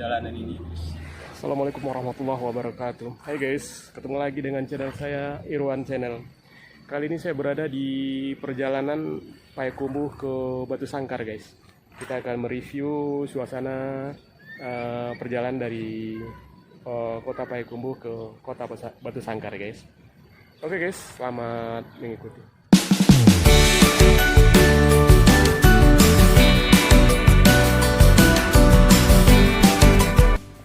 jalanan ini guys. Assalamualaikum warahmatullahi wabarakatuh. Hai guys, ketemu lagi dengan channel saya, Irwan Channel. Kali ini saya berada di perjalanan Payakumbuh ke Batu Sangkar guys. Kita akan mereview suasana perjalanan dari kota Payakumbuh ke kota Batu Sangkar guys. Oke guys, selamat mengikuti.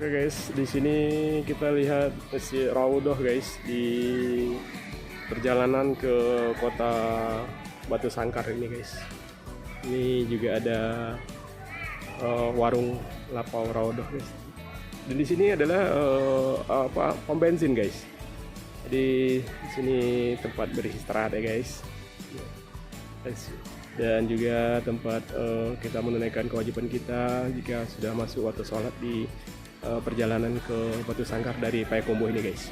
Oke guys, di sini kita lihat Masjid Raudhah guys di perjalanan ke kota Batu Sangkar ini guys. Ini juga ada warung Lapau Raudhah guys. Dan di sini adalah pom bensin guys. Jadi di sini tempat beristirahat ya guys. Dan juga tempat kita menunaikan kewajiban kita jika sudah masuk waktu sholat di perjalanan ke Batu Sangkar dari Payakumbuh ini guys.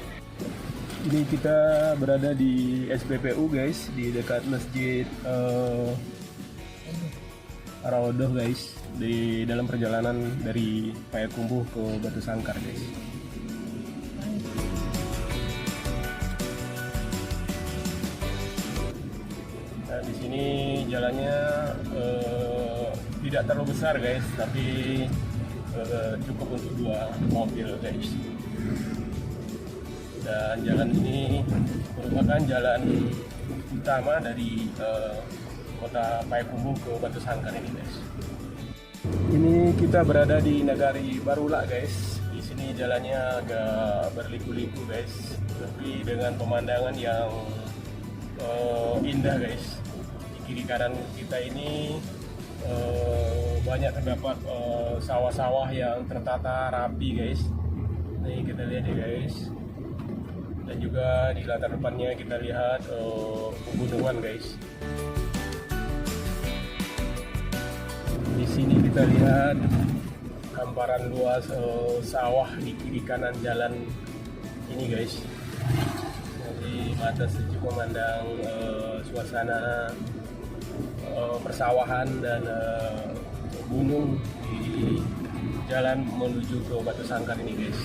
Ini kita berada di SPPU guys, di dekat Masjid Raudhah guys, di dalam perjalanan dari Payakumbuh ke Batu Sangkar guys. Nah, di sini jalannya tidak terlalu besar guys, tapi cukup untuk 2 mobil guys. Dan jalan ini merupakan jalan utama dari kota Payakumbuh ke Batu Sangkar ini guys. Ini kita berada di Nagari Barula guys. Di sini jalannya agak berliku-liku guys, tapi dengan pemandangan yang indah guys. Di kiri kanan kita ini banyak terdapat sawah-sawah yang tertata rapi guys. Nih kita lihat ya guys. Dan juga di latar depannya kita lihat pegunungan guys. Di sini kita lihat hamparan luas sawah di kiri kanan jalan ini guys. Di mata sejuk memandang suasana persawahan dan gunung di jalan menuju ke Batu Sangkar ini guys.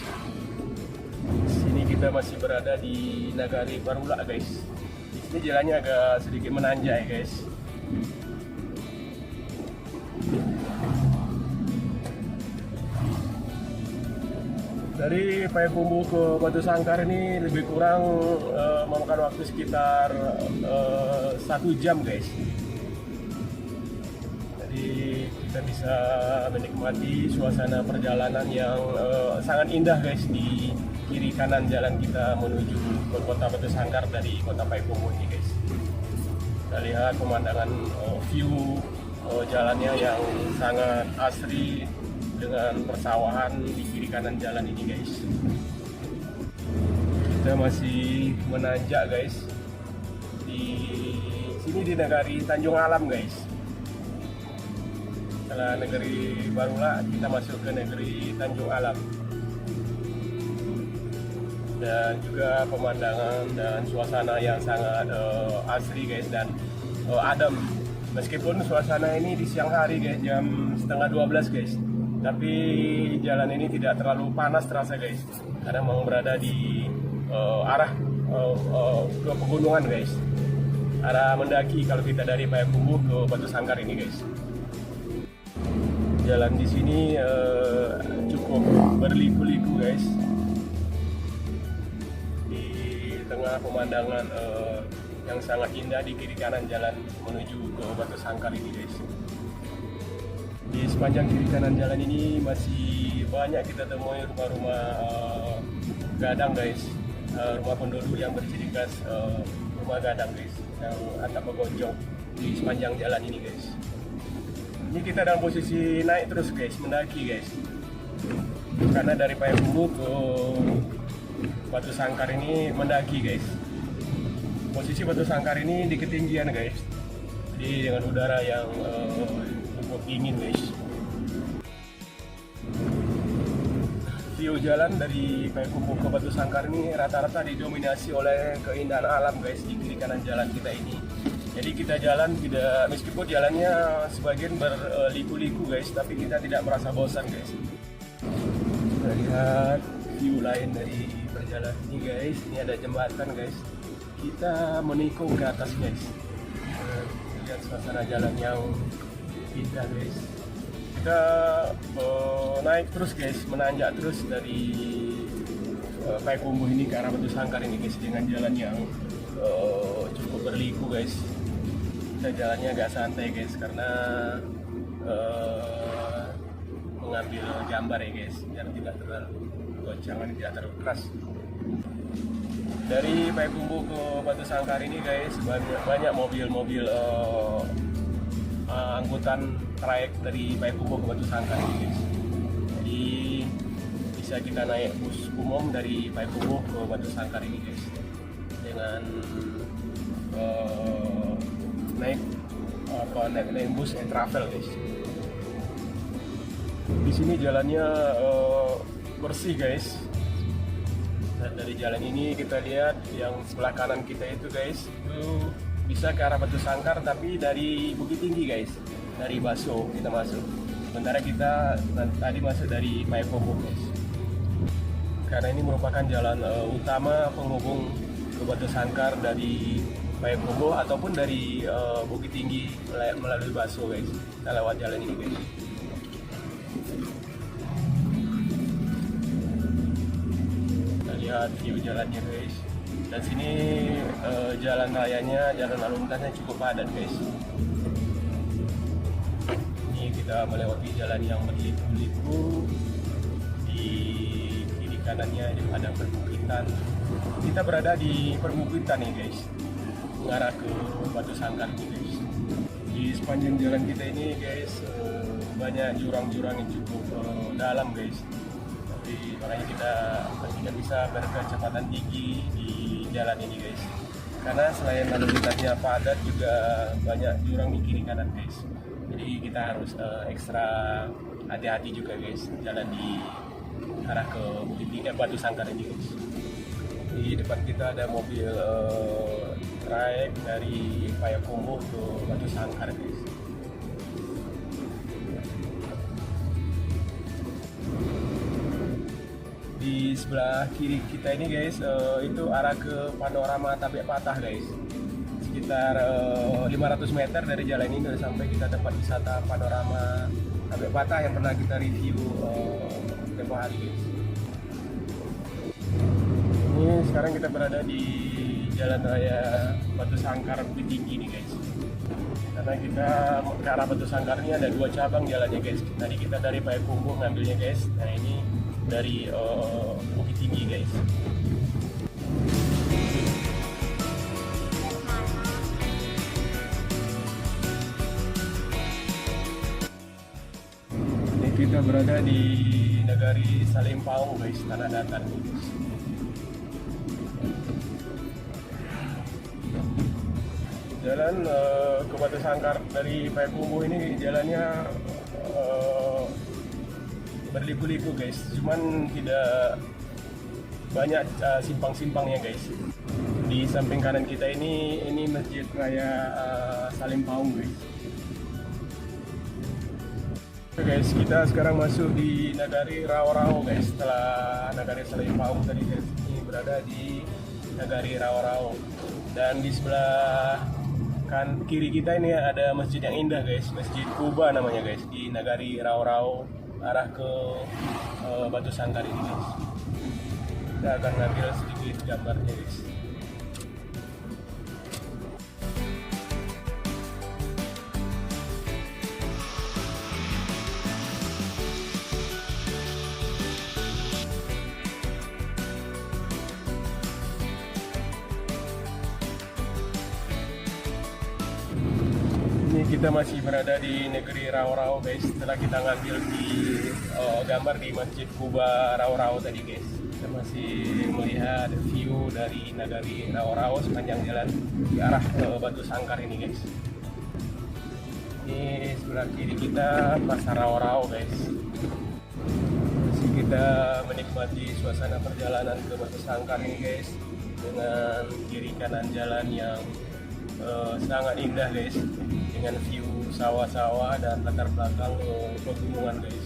Sini kita masih berada di Nagari Barula guys. Di sini jalannya agak sedikit menanjak ya guys. Dari Payakumbuh ke Batu Sangkar ini lebih kurang memakan waktu sekitar 1 jam guys. Kita bisa menikmati suasana perjalanan yang sangat indah guys di kiri kanan jalan kita menuju ke kota Batu Sangkar dari kota Payakumbuh ini guys. Kita lihat pemandangan view jalannya yang sangat asri dengan persawahan di kiri kanan jalan ini guys. Kita masih menanjak guys. Di sini di Nagari Tanjung Alam guys. Setelah Negeri Barula kita masuk ke Negeri Tanjung Alam. Dan juga pemandangan dan suasana yang sangat asri guys dan adem. Meskipun suasana ini di siang hari guys, jam setengah 12 guys, tapi jalan ini tidak terlalu panas terasa guys, karena memang berada di arah ke pegunungan guys, arah mendaki kalau kita dari Payakumbuh ke Batu Sangkar ini guys. Jalan di sini cukup berliku-liku guys. Di tengah pemandangan yang sangat indah di kiri kanan jalan menuju ke Batu Sangkar ini guys. Di sepanjang kiri kanan jalan ini masih banyak kita temui rumah-rumah gadang guys, rumah penduduk yang berciri khas rumah gadang guys, yang atap menggonjong di sepanjang jalan ini guys. Ini kita dalam posisi naik terus guys, mendaki guys. Karena dari Payakumbuh ke Batu Sangkar ini mendaki guys. Posisi Batu Sangkar ini di ketinggian guys. Jadi dengan udara yang cukup dingin guys. View jalan dari Payakumbuh ke Batu Sangkar ini rata-rata didominasi oleh keindahan alam guys di kiri kanan jalan kita ini. Jadi kita jalan tidak, meskipun jalannya sebagian berliku-liku guys, tapi kita tidak merasa bosan guys. Kita lihat view lain dari perjalanan ini guys. Ini ada jembatan guys. Kita menikung ke atas guys. Lihat suasana jalan yang indah guys. Kita naik terus guys, menanjak terus dari Payakumbuh ini ke arah Batu Sangkar ini guys, dengan jalan yang cukup berliku guys. Kita jalannya agak santai guys karena mengambil gambar ya guys, biar tidak terlalu goncangan, tidak terlalu keras. Dari Payakumbuh ke Batu Sangkar ini guys, banyak mobil-mobil angkutan trayek dari Payakumbuh ke Batu Sangkar ini guys. Jadi bisa kita naik bus umum dari Payakumbuh ke Batu Sangkar ini guys, dengan naik bus travel guys. Di sini jalannya bersih guys. Dari jalan ini kita lihat yang sebelah kanan kita itu guys, itu bisa ke arah Batu Sangkar tapi dari Bukit Tinggi guys, dari Baso kita masuk. Sementara kita tadi masuk dari Payakumbuh guys. Karena ini merupakan jalan utama penghubung ke Batu Sangkar dari Payakumbuh ataupun dari Bukit Tinggi melalui Baso guys. Kita lewat jalan ini guys. Lihat view jalannya guys, dan sini jalan rayanya, jalan lalu lintasnya cukup padat guys. Ini kita melewati jalan yang berliku-liku, di kiri kanannya ada perbukitan. Kita berada di perbukitan nih guys, mengarah ke Batu Sangkar nih guys. Di sepanjang jalan kita ini guys, banyak jurang-jurang yang cukup dalam guys. Makanya kita tidak bisa berkecepatan tinggi di jalan ini guys, karena selain lalu lintasnya padat juga banyak jurang di kiri kanan guys. Jadi kita harus ekstra hati-hati juga guys jalan di arah ke Batu Sangkar ini guys. Di depan kita ada mobil trayek dari Payakumbuh ke Batu Sangkar guys. Di sebelah kiri kita ini guys, itu arah ke panorama Tabek Patah guys. Sekitar 500 meter dari jalan ini sudah sampai kita tempat wisata panorama Tabek Patah yang pernah kita review tempo hari guys. Ini sekarang kita berada di Jalan Raya Batu Sangkar Bukit Tinggi nih guys. Karena kita ke arah Batu Sangkar ini ada dua cabang jalannya guys. Tadi kita dari Payakumbuh ngambilnya guys. Nah ini dari Bukit Tinggi guys. Ini kita berada di Negari Salempau guys, tanah datar guys. Jalan ke Batu Sangkar dari Payakumbuh ini jalannya berliku-liku guys, cuman tidak banyak simpang-simpangnya guys. Di samping kanan kita ini Masjid Raya Salempau guys. Oke guys, kita sekarang masuk di Nagari Rao-Rao guys. Setelah Nagari Salempau tadi guys, ini berada di Nagari Rao-Rao. Dan di sebelah kiri kita ini ada masjid yang indah guys, Masjid Kuba namanya guys, di Nagari Rao-Rao, arah ke Batu Sangkar ini guys. Kita akan ngambil sedikit gambarnya guys. Ini kita masih berada di negeri Rao-Rao guys. Setelah kita ngambil di gambar di Masjid Kuba Rao-Rao tadi guys, kita masih melihat view dari Nagari Rao-Rao sepanjang jalan di arah Batu Sangkar ini guys. Ini sebelah kiri kita Pasar Rao-Rao guys. Masih kita menikmati suasana perjalanan ke Batu Sangkar ini guys, dengan kiri kanan jalan yang sangat indah guys, dengan view sawah-sawah dan latar belakang pegunungan guys.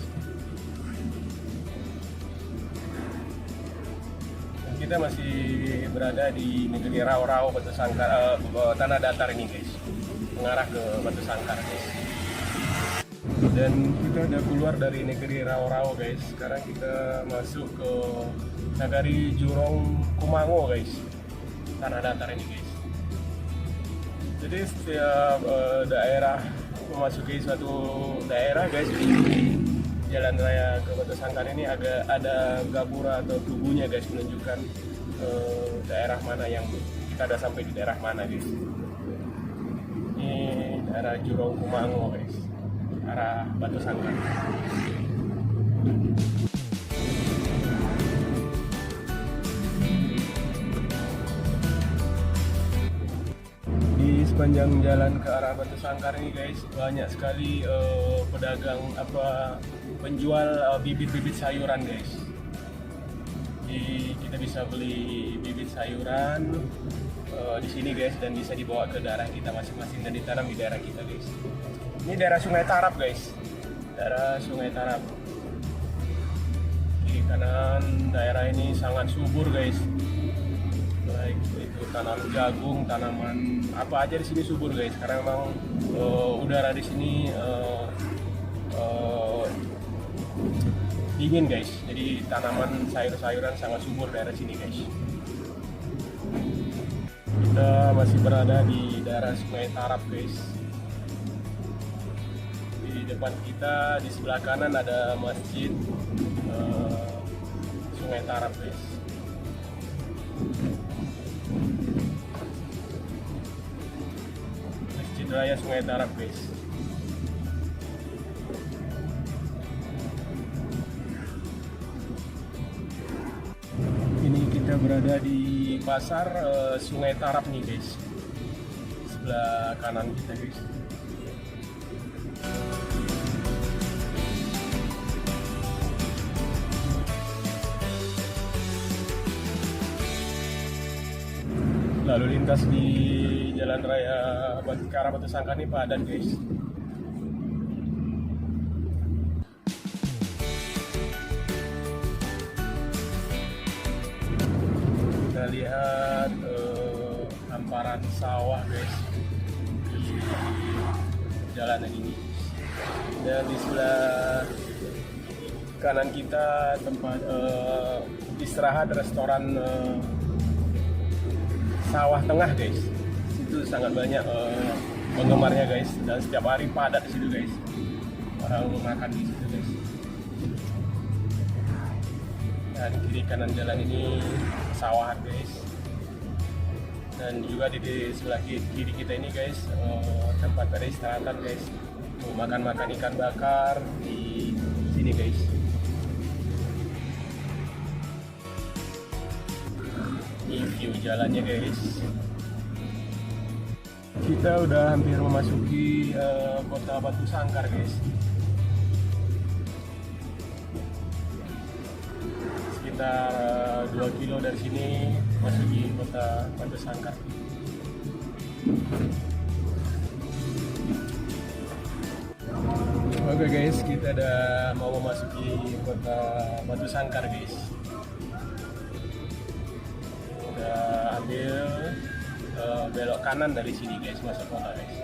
kita masih berada di negeri Rau-Rau Batu Sangkar, tanah datar ini guys, mengarah ke Batu Sangkar guys. Dan kita udah keluar dari negeri Rau-Rau guys. Sekarang kita masuk ke Nagari Jurong Kumango guys, tanah datar ini guys. Jadi setiap daerah memasuki suatu daerah guys, di jalan raya ke Batu Sangkar ini agak ada gapura atau tubuhnya guys, menunjukkan daerah mana yang kita ada sampai di daerah mana guys. Ini daerah Jurong Kumango guys, arah Batu Sangkar. Di sepanjang jalan ke arah Batu Sangkar ini guys, banyak sekali pedagang penjual bibit-bibit sayuran guys. Jadi kita bisa beli bibit sayuran di sini guys, dan bisa dibawa ke daerah kita masing-masing dan ditanam di daerah kita guys. Ini daerah Sungai Tarap guys, daerah Sungai Tarap. Kiri kanan daerah ini sangat subur guys, baik itu tanam jagung, tanaman apa aja di sini subur guys, karena memang udara di sini dingin guys, jadi tanaman sayur-sayuran sangat subur daerah sini guys. Kita masih berada di daerah Sungai Tarap guys. Di depan kita di sebelah kanan ada masjid Sungai Tarap guys. Masjid Raya Sungai Tarap guys. Ini kita berada di pasar Sungai Tarap nih guys, sebelah kanan kita guys. Lalu lintas di jalan raya ke arah Batu Sangkar ini padat guys. Kita lihat hamparan sawah guys di jalan ini, dan di sebelah kanan kita tempat istirahat restoran Sawah Tengah guys. Itu sangat banyak penggemarnya guys, dan setiap hari padat di situ guys, orang makan di situ guys. Dan kiri kanan jalan ini sawah guys, dan juga di sebelah kiri kita ini guys tempat peristirahatan guys, makan ikan bakar di sini guys. Ini view jalannya guys. Kita udah hampir memasuki kota Batu Sangkar guys. Sekitar 2 kilo dari sini masuki kota Batu Sangkar. Oke guys, kita udah mau memasuki kota Batu Sangkar guys. Udah ambil belok kanan dari sini guys, masuk kota guys.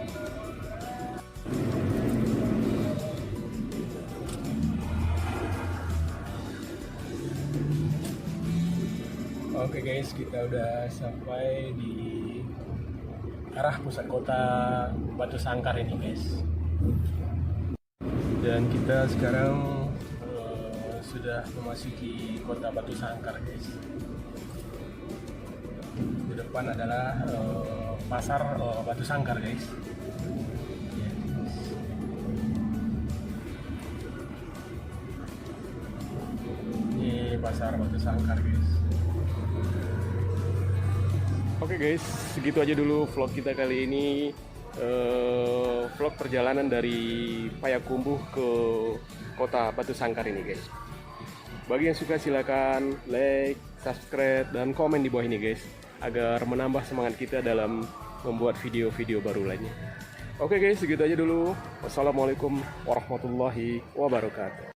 Oke guys, kita udah sampai di arah pusat kota Batu Sangkar ini guys. Dan kita sekarang sudah memasuki kota Batu Sangkar guys. Di depan adalah pasar Batu Sangkar guys. Ini pasar Batu Sangkar guys. Oke guys, segitu aja dulu vlog kita kali ini. Vlog perjalanan dari Payakumbuh ke kota Batu Sangkar ini guys. Bagi yang suka silakan like, subscribe, dan komen di bawah ini guys, agar menambah semangat kita dalam membuat video-video baru lainnya. Oke guys, segitu aja dulu. Wassalamualaikum warahmatullahi wabarakatuh.